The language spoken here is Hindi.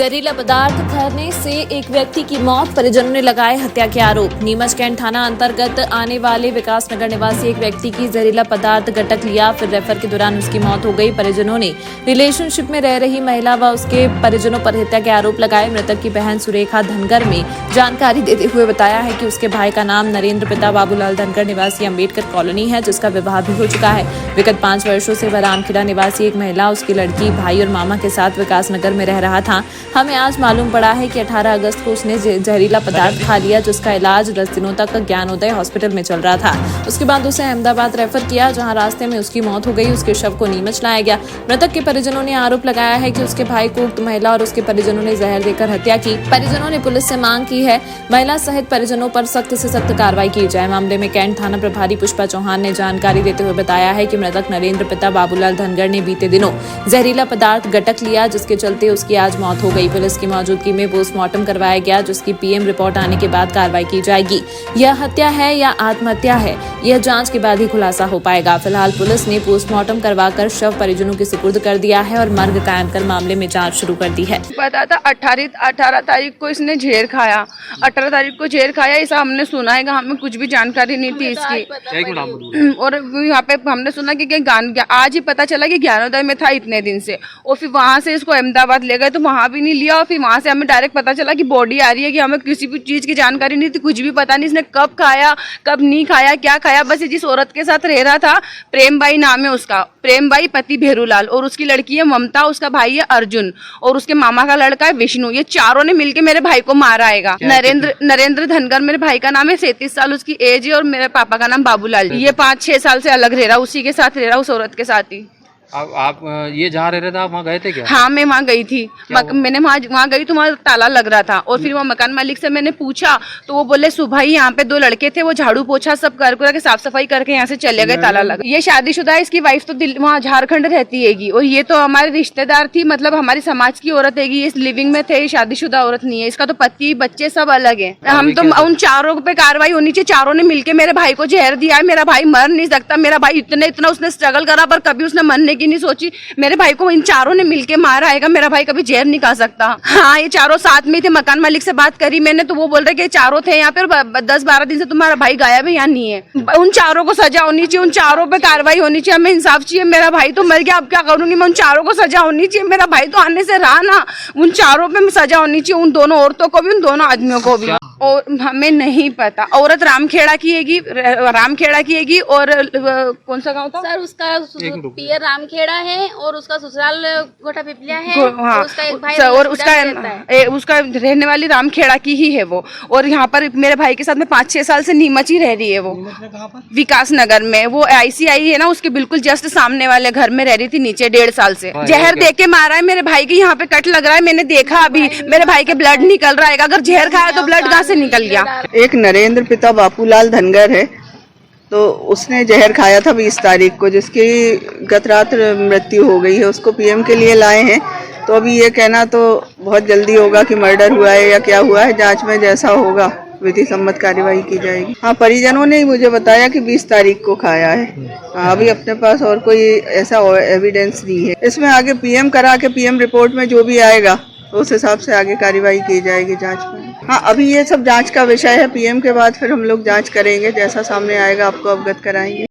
जहरीला पदार्थ खाने से एक व्यक्ति की मौत, परिजनों ने लगाए हत्या के आरोप। नीमच कैंट थाना अंतर्गत आने वाले विकासनगर निवासी एक व्यक्ति की जहरीला पदार्थ गटक लिया, फिर रेफर के दौरान उसकी मौत हो गई। परिजनों ने रिलेशनशिप में रह रही महिला व उसके परिजनों पर हत्या के आरोप लगाए। मृतक की बहन सुरेखा धनगर में जानकारी देते हुए बताया है कि उसके भाई का नाम नरेंद्र, पिता बाबूलाल धनगर निवासी अम्बेडकर कॉलोनी है, जिसका विवाह भी हो चुका है। विगत 5 वर्षों से वह रामखेड़ा निवासी एक महिला, उसकी लड़की, भाई और मामा के साथ विकासनगर में रह रहा था। हमें आज मालूम पड़ा है कि 18 अगस्त को उसने जहरीला पदार्थ खा लिया, जिसका इलाज 10 दिनों तक ज्ञानोदय हॉस्पिटल में चल रहा था। उसके बाद उसे अहमदाबाद रेफर किया, जहां रास्ते में उसकी मौत हो गई। उसके शव को नीमच लाया गया। मृतक के परिजनों ने आरोप लगाया है कि उसके भाई को उक्त महिला और उसके परिजनों ने जहर देकर हत्या की। परिजनों ने पुलिस से मांग की है महिला सहित परिजनों पर सख्त से सख्त कार्रवाई की जाए। मामले में कैंट थाना प्रभारी पुष्पा चौहान ने जानकारी देते हुए बताया है कि मृतक नरेंद्र, पिता बाबूलाल धनगर ने बीते दिनों जहरीला पदार्थ गटक लिया, जिसके चलते उसकी आज मौत हो गई। पुलिस की मौजूदगी में पोस्टमार्टम करवाया गया, जिसकी पीएम रिपोर्ट आने के बाद कार्रवाई की जाएगी। यह हत्या है या आत्महत्या है, यह जांच के बाद ही खुलासा हो पाएगा। फिलहाल पुलिस ने पोस्टमार्टम करवाकर शव परिजनों के सुपुर्द कर दिया है और मर्ग कायम कर मामले में जांच शुरू कर दी है। पता था 18 तारीख को इसने जहर खाया, 18 तारीख को जहर खाया, ऐसा हमने सुना है। हमें कुछ भी जानकारी नहीं थी इसकी। और यहाँ पे हमने सुना कि आज ही पता चला कि ज्ञानोदय में था इतने दिन से, और फिर वहाँ से इसको अहमदाबाद ले गए तो वहाँ भी नहीं लिया, और फिर वहाँ से हमें डायरेक्ट पता चला कि बॉडी आ रही है। कि हमें किसी भी चीज की जानकारी नहीं थी, कुछ भी पता नहीं इसने कब खाया, कब नहीं खाया, क्या खाया। बस जिस औरत के साथ रह रहा था, प्रेमबाई नाम है उसका, प्रेमबाई पति भेरूलाल, और उसकी लड़की है ममता, उसका भाई है अर्जुन, और उसके मामा का लड़का है विष्णु। ये चारों ने मिलके मेरे भाई को मारा है। नरेंद्र धनगर मेरे भाई का नाम है, 37 साल उसकी एज है, और मेरे पापा का नाम बाबूलाल। ये 5-6 साल से अलग रह रहा, उसी के साथ रह रहा, उस औरत के साथ ही। आप ये जहाँ रह रहे थे, आप वहाँ गए थे क्या? हाँ, मैं वहाँ गई थी। मैंने वहाँ गई तो वहाँ ताला लग रहा था, और फिर वो मकान मालिक से मैंने पूछा तो वो बोले सुबह ही यहाँ पे 2 लड़के थे, वो झाड़ू पोछा सब कर साफ सफाई करके यहाँ से चले गए, ताला लगा। ये शादीशुदा है, इसकी वाइफ तो वहाँ झारखंड रहती हैगी, और ये तो हमारे रिश्तेदार थी, मतलब हमारी समाज की औरत हैगी। ये लिविंग में थे, शादीशुदा औरत नहीं है। इसका तो पति बच्चे सब अलग है। हम तो उन चारों पे कार्रवाई होनी चाहिए। चारों ने मिलकर मेरे भाई को जहर दिया है। मेरा भाई मर नहीं सकता। मेरा भाई इतना उसने स्ट्रगल करा, पर कभी उसने मरने की नहीं सोची। मेरे भाई को इन चारों ने मिलके मारा है। मेरा भाई कभी जहर नहीं खा सकता। हाँ, ये चारों साथ में थे। मकान मालिक से बात करी मैंने तो वो बोल रहे कि चारों थे यहाँ पे, 10-12 दिन से तुम्हारा भाई गायब है, यहाँ नहीं है। उन चारों को सजा होनी चाहिए, उन चारों पे कार्रवाई होनी चाहिए। हमें इंसाफ चाहिए। मेरा भाई तो मर गया, अब क्या करूंगी मैं? उन चारों को सजा होनी चाहिए। मेरा भाई तो आने से रहा ना, उन चारों पे सजा होनी चाहिए, उन दोनों औरतों को भी, उन दोनों आदमियों को भी। और हमें नहीं पता। औरत रामखेड़ा की हैगी, और कौन सा गाँव था सर? उसका पियर रामखेड़ा है और उसका ससुराल गोटा पिपलिया है। हाँ, और उसका एक भाई और उसका रहने वाली रामखेड़ा की ही है वो। और यहाँ पर मेरे भाई के साथ में 5-6 साल से नीमच ही रह रही है वो, विकास नगर में। वो ICI है ना, उसके बिल्कुल जस्ट सामने वाले घर में रह रही थी नीचे 1.5 साल से। जहर दे के मारा है मेरे भाई के, यहाँ पे कट लग रहा है, मैंने देखा। अभी मेरे भाई के ब्लड निकल रहा है। अगर जहर खाया तो ब्लड कहाँ से निकल गया? एक नरेंद्र पिता बाबूलाल धनगर है, तो उसने जहर खाया था 20 तारीख को, जिसकी गत रात मृत्यु हो गई है। उसको पीएम के लिए लाए हैं। तो अभी ये कहना तो बहुत जल्दी होगा कि मर्डर हुआ है या क्या हुआ है। जांच में जैसा होगा विधि सम्मत कार्यवाही की जाएगी। हाँ, परिजनों ने ही मुझे बताया कि 20 तारीख को खाया है। हाँ, अभी अपने पास और कोई ऐसा एविडेंस नहीं है। इसमें आगे पीएम करा के पीएम रिपोर्ट में जो भी आएगा उस हिसाब से आगे कार्रवाई की जाएगी जांच में। हाँ, अभी ये सब जांच का विषय है। पीएम के बाद फिर हम लोग जांच करेंगे, जैसा सामने आएगा आपको अवगत कराएंगे।